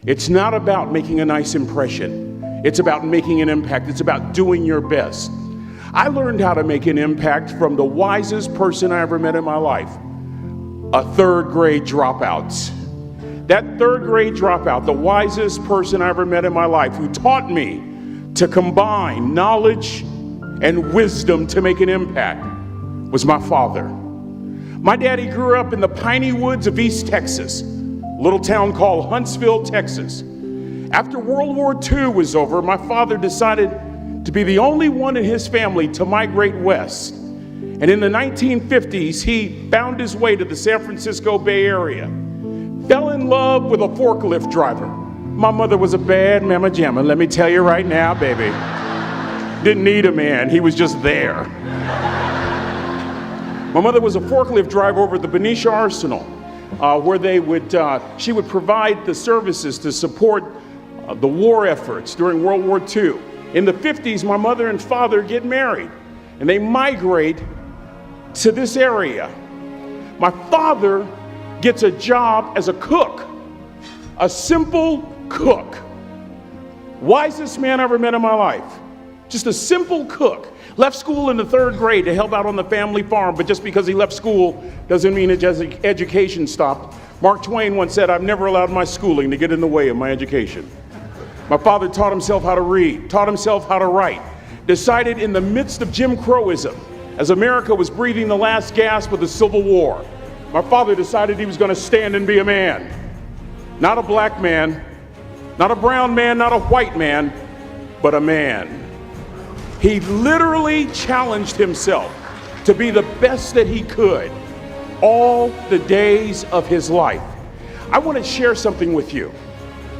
It's not about making a nice impression. It's about making an impact. It's about doing your best. I learned how to make an impact from the wisest person I ever met in my life, a third grade dropout. That third grade dropout, the wisest person I ever met in my life, who taught me to combine knowledge and wisdom to make an impact, was my father. My daddy grew up in the piney woods of East Texas, a little town called Huntsville, Texas. After World War II was over, my father decided to be the only one in his family to migrate west. And in the 1950s, he found his way to the San Francisco Bay Area, fell in love with a forklift driver. My mother was a bad mama jamma, let me tell you right now, baby. Didn't need a man, he was just there. My mother was a forklift driver over at the Benicia Arsenal, where she would provide the services to support the war efforts during World War II. In the 50s, my mother and father get married, and they migrate to this area. My father gets a job as a cook, a simple cook. Wisest man I ever met in my life. Just a simple cook. Left school in the third grade to help out on the family farm, but just because he left school doesn't mean his education stopped. Mark Twain once said, "I've never allowed my schooling to get in the way of my education." My father taught himself how to read, taught himself how to write, decided in the midst of Jim Crowism, as America was breathing the last gasp of the Civil War, my father decided he was going to stand and be a man. Not a black man, not a brown man, not a white man, but a man. He literally challenged himself to be the best that he could all the days of his life. I want to share something with you.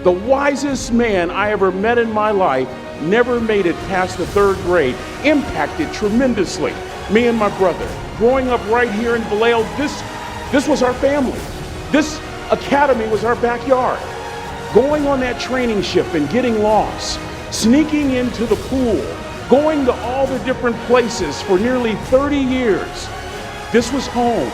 The wisest man I ever met in my life never made it past the third grade, impacted tremendously me and my brother. Growing up right here in Vallejo, this was our family. This academy was our backyard. Going on that training ship and getting lost, sneaking into the pool, going to all the different places for nearly 30 years. This was home.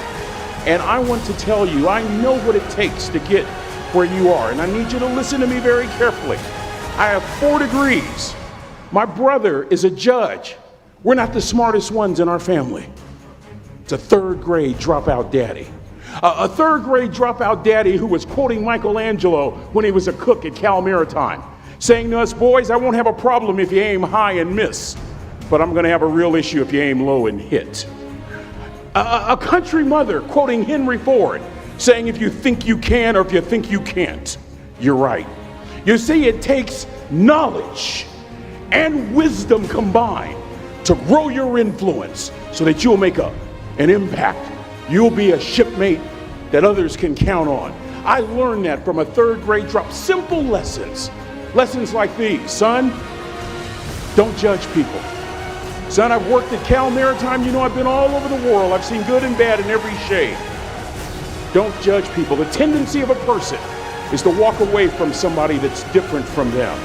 And I want to tell you, I know what it takes to get where you are. And I need you to listen to me very carefully. I have 4 degrees. My brother is a judge. We're not the smartest ones in our family. It's a third grade dropout daddy. A third grade dropout daddy who was quoting Michelangelo when he was a cook at Cal Maritime, saying to us, "Boys, I won't have a problem if you aim high and miss, but I'm going to have a real issue if you aim low and hit." A country mother quoting Henry Ford, saying, "If you think you can or if you think you can't, you're right." You see, it takes knowledge and wisdom combined to grow your influence so that you'll make an impact. You'll be a shipmate that others can count on. I learned that from a third grade drop. Simple lessons. Lessons like these. Son, don't judge people. Son, I've worked at Cal Maritime. You know, I've been all over the world. I've seen good and bad in every shade. Don't judge people. The tendency of a person is to walk away from somebody that's different from them.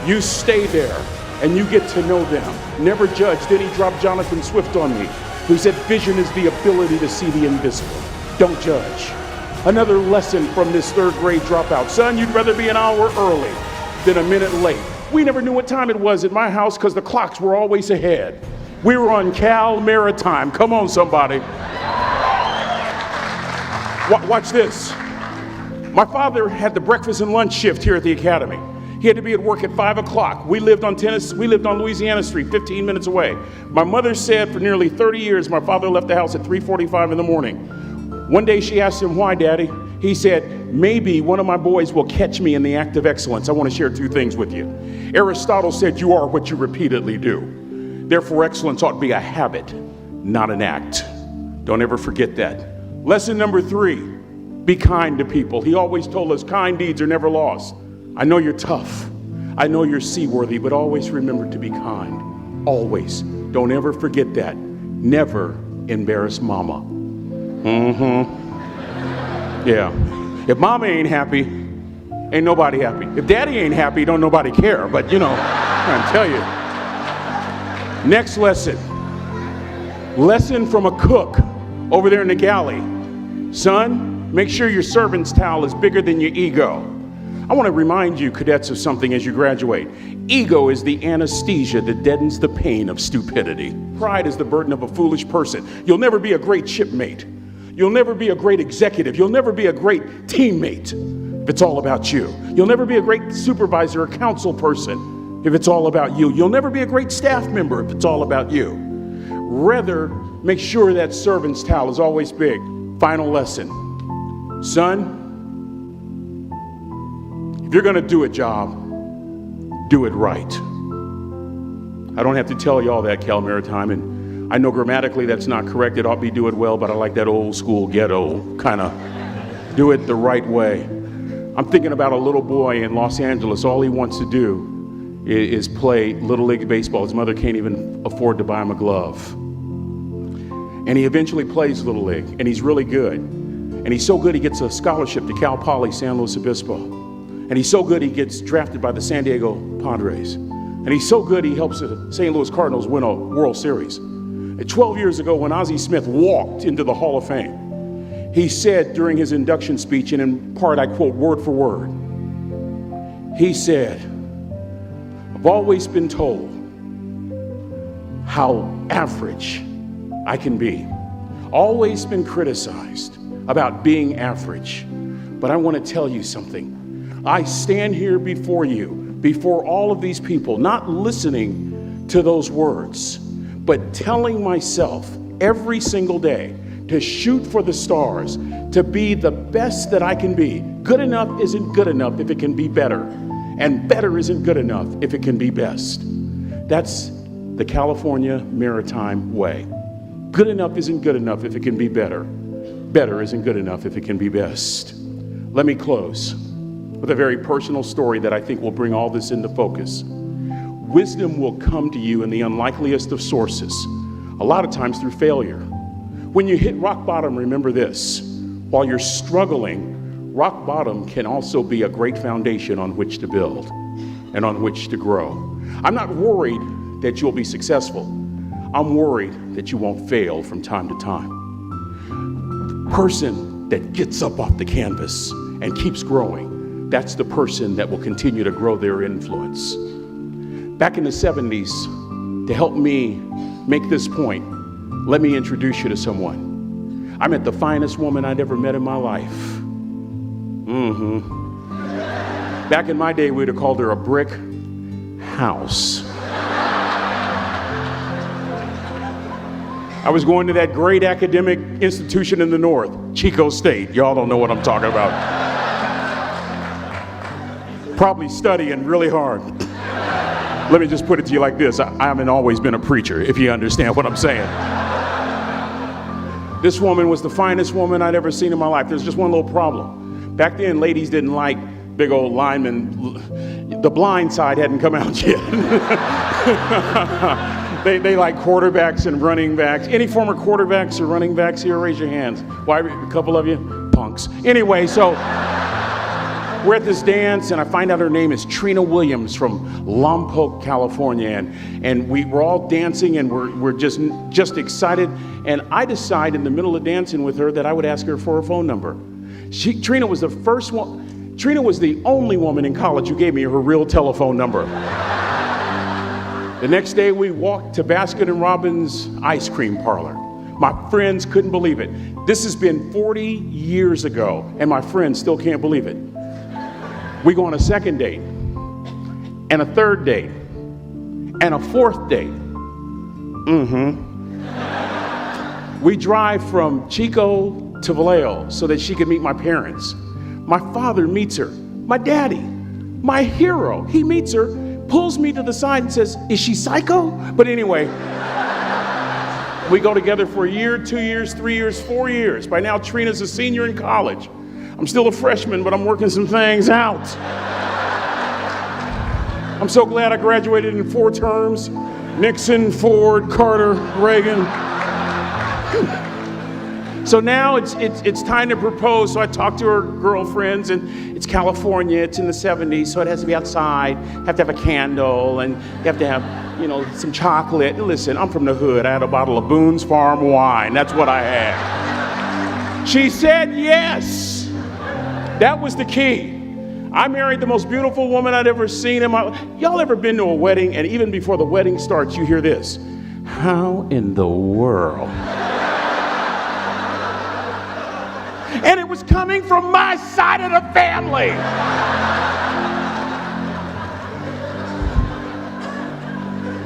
You stay there and you get to know them. Never judge. Then he dropped Jonathan Swift on me, who said vision is the ability to see the invisible. Don't judge. Another lesson from this third grade dropout. Son, you'd rather be an hour early than a minute late. We never knew what time it was at my house because the clocks were always ahead. We were on Cal Maritime. Come on, somebody. Watch this. My father had the breakfast and lunch shift here at the academy. He had to be at work at 5 o'clock. We lived on Louisiana Street, 15 minutes away. My mother said for nearly 30 years, my father left the house at 3:45 in the morning. One day she asked him, "Why, Daddy?" He said, "Maybe one of my boys will catch me in the act of excellence." I want to share 2 things with you. Aristotle said, "You are what you repeatedly do." Therefore, excellence ought to be a habit, not an act. Don't ever forget that. Lesson number 3, be kind to people. He always told us kind deeds are never lost. I know you're tough. I know you're seaworthy, but always remember to be kind. Always. Don't ever forget that. Never embarrass mama. Yeah. If mama ain't happy, ain't nobody happy. If daddy ain't happy, don't nobody care. But you know, I'm trying to tell you. Next lesson. Lesson from a cook over there in the galley. Son, make sure your servant's towel is bigger than your ego. I want to remind you, cadets, of something as you graduate. Ego is the anesthesia that deadens the pain of stupidity. Pride is the burden of a foolish person. You'll never be a great shipmate. You'll never be a great executive. You'll never be a great teammate if it's all about you. You'll never be a great supervisor or council person if it's all about you. You'll never be a great staff member if it's all about you. Rather, make sure that servant's towel is always big. Final lesson. Son, if you're going to do a job, do it right. I don't have to tell you all that, Cal Maritime, and I know grammatically that's not correct. It ought to be do it well, but I like that old school ghetto kind of do it the right way. I'm thinking about a little boy in Los Angeles. All he wants to do is play Little League Baseball. His mother can't even afford to buy him a glove. And he eventually plays Little League, and he's really good. And he's so good he gets a scholarship to Cal Poly San Luis Obispo. And he's so good he gets drafted by the San Diego Padres. And he's so good he helps the St. Louis Cardinals win a World Series. And 12 years ago, when Ozzie Smith walked into the Hall of Fame, he said during his induction speech, and in part I quote word for word, he said, "I've always been told how average I can be. Always been criticized about being average. But I want to tell you something. I stand here before you, before all of these people, not listening to those words, but telling myself every single day to shoot for the stars, to be the best that I can be. Good enough isn't good enough if it can be better, and better isn't good enough if it can be best." That's the California Maritime way. Good enough isn't good enough if it can be better. Better isn't good enough if it can be best. Let me close with a very personal story that I think will bring all this into focus. Wisdom will come to you in the unlikeliest of sources, a lot of times through failure. When you hit rock bottom, remember this. While you're struggling, rock bottom can also be a great foundation on which to build and on which to grow. I'm not worried that you'll be successful. I'm worried that you won't fail from time to time. The person that gets up off the canvas and keeps growing, that's the person that will continue to grow their influence. Back in the 70s, to help me make this point, let me introduce you to someone. I met the finest woman I'd ever met in my life. Back in my day, we'd have called her a brick house. I was going to that great academic institution in the north, Chico State. Y'all don't know what I'm talking about. Probably studying really hard. Let me just put it to you like this. I haven't always been a preacher, if you understand what I'm saying. This woman was the finest woman I'd ever seen in my life. There's just one little problem. Back then, ladies didn't like big old linemen. The Blind Side hadn't come out yet. They like quarterbacks and running backs. Any former quarterbacks or running backs here? Raise your hands. Why, a couple of you? Punks. Anyway, so we're at this dance, and I find out her name is Trina Williams from Lompoc, California, and we're all dancing, and we're just excited. And I decide in the middle of dancing with her that I would ask her for her phone number. Trina was the first one. Trina was the only woman in college who gave me her real telephone number. The next day, we walked to Baskin & Robbins ice cream parlor. My friends couldn't believe it. This has been 40 years ago, and my friends still can't believe it. We go on a second date, and a third date, and a fourth date. We drive from Chico to Vallejo so that she could meet my parents. My father meets her. My daddy, my hero, he meets her, pulls me to the side and says, "Is she psycho?" But anyway, we go together for a year, 2 years, 3 years, 4 years. By now, Trina's a senior in college. I'm still a freshman, but I'm working some things out. I'm so glad I graduated in 4 terms. Nixon, Ford, Carter, Reagan. So now it's time to propose. So I talk to her girlfriends, and it's California. It's in the 70s, so it has to be outside. You have to have a candle, and you have to have, some chocolate. And listen, I'm from the hood. I had a bottle of Boone's Farm wine. That's what I had. She said yes. That was the key. I married the most beautiful woman I'd ever seen in my life. Y'all ever been to a wedding, and even before the wedding starts, you hear this? How in the world? And it was coming from my side of the family.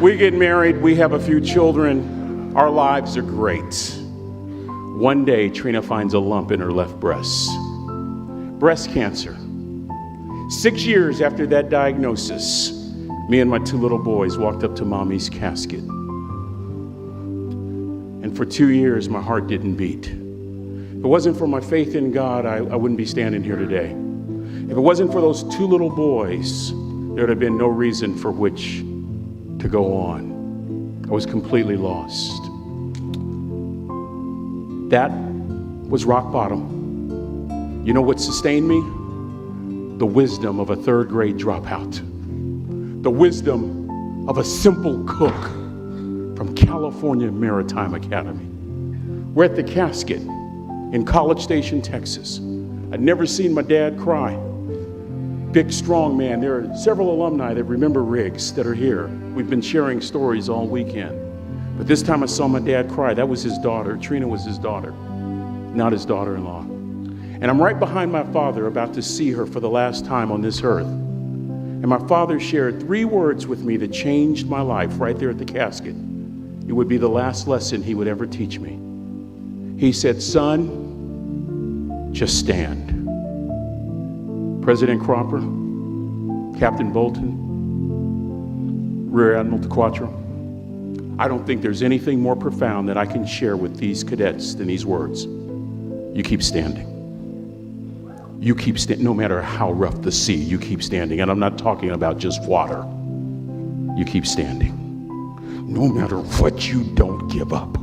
We get married, we have a few children, our lives are great. One day, Trina finds a lump in her left breast. Breast cancer. 6 years after that diagnosis, me and my 2 little boys walked up to Mommy's casket. And for 2 years, my heart didn't beat. If it wasn't for my faith in God, I wouldn't be standing here today. If it wasn't for those 2 little boys, there would have been no reason for which to go on. I was completely lost. That was rock bottom. You know what sustained me? The wisdom of a 3rd grade dropout. The wisdom of a simple cook from California Maritime Academy. We're at the casket in College Station, Texas. I'd never seen my dad cry. Big, strong man. There are several alumni that remember Riggs that are here. We've been sharing stories all weekend. But this time I saw my dad cry. That was his daughter. Trina was his daughter, not his daughter-in-law. And I'm right behind my father, about to see her for the last time on this earth. And my father shared 3 words with me that changed my life right there at the casket. It would be the last lesson he would ever teach me. He said, son, just stand. President Cropper, Captain Bolton, Rear Admiral DeQuatro, I don't think there's anything more profound that I can share with these cadets than these words. You keep standing. You keep standing, no matter how rough the sea, you keep standing. And I'm not talking about just water. You keep standing. No matter what, you don't give up.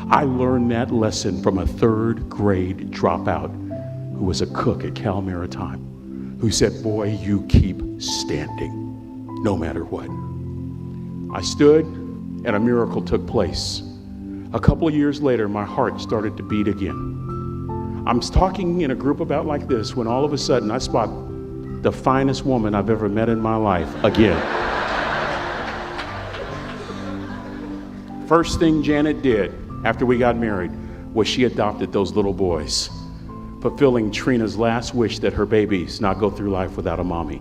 I learned that lesson from a 3rd grade dropout who was a cook at Cal Maritime, who said, boy, you keep standing, no matter what. I stood, and a miracle took place. A couple of years later, my heart started to beat again. I'm talking in a group about like this when all of a sudden I spot the finest woman I've ever met in my life again. First thing Janet did after we got married was she adopted those little boys, fulfilling Trina's last wish that her babies not go through life without a mommy.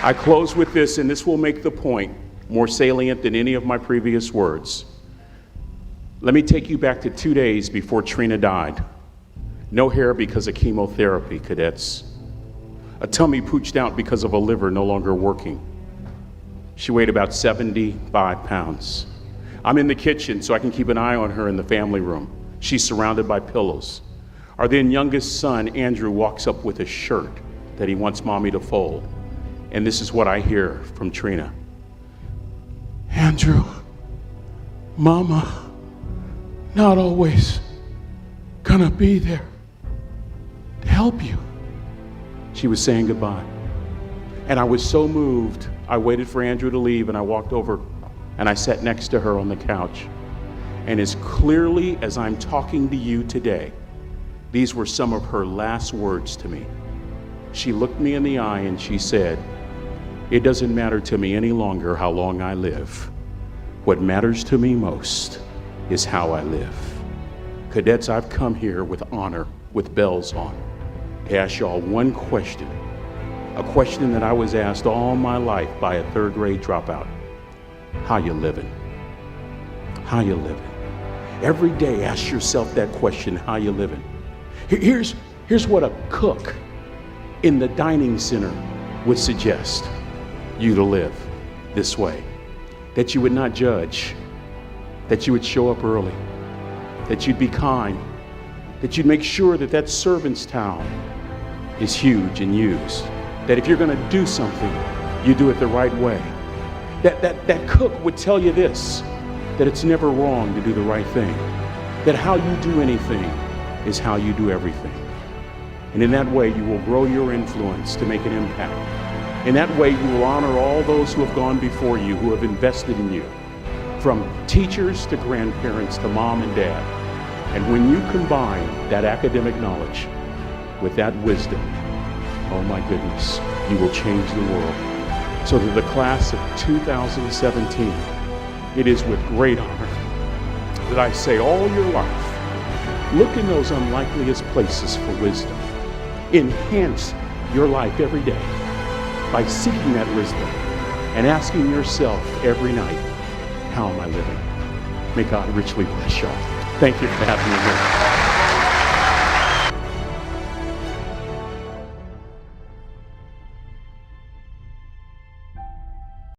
I close with this, and this will make the point more salient than any of my previous words. Let me take you back to 2 days before Trina died. No hair because of chemotherapy, cadets. A tummy pooched out because of a liver no longer working. She weighed about 75 pounds. I'm in the kitchen so I can keep an eye on her in the family room. She's surrounded by pillows. Our then youngest son, Andrew, walks up with a shirt that he wants Mommy to fold. And this is what I hear from Trina. Andrew, Mama, not always gonna be there to help you. She was saying goodbye. And I was so moved, I waited for Andrew to leave, and I walked over and I sat next to her on the couch. And as clearly as I'm talking to you today, these were some of her last words to me. She looked me in the eye and she said, it doesn't matter to me any longer how long I live. What matters to me most is how I live. Cadets, I've come here with honor, with bells on, to ask y'all one question, a question that I was asked all my life by a 3rd grade dropout. How you living? How you living? Every day ask yourself that question, how you living? Here's what a cook in the dining center would suggest you to live this way. That you would not judge, that you would show up early, that you'd be kind, that you'd make sure that that servant's towel is huge and used, that if you're gonna do something, you do it the right way. That cook would tell you this, that it's never wrong to do the right thing, that how you do anything is how you do everything. And in that way, you will grow your influence to make an impact. In that way, you will honor all those who have gone before you, who have invested in you, from teachers to grandparents to mom and dad. And when you combine that academic knowledge with that wisdom, oh my goodness, you will change the world. So to the class of 2017, it is with great honor that I say all your life, look in those unlikeliest places for wisdom. Enhance your life every day by seeking that wisdom and asking yourself every night, how am I living? May God richly bless y'all. Thank you for having me here.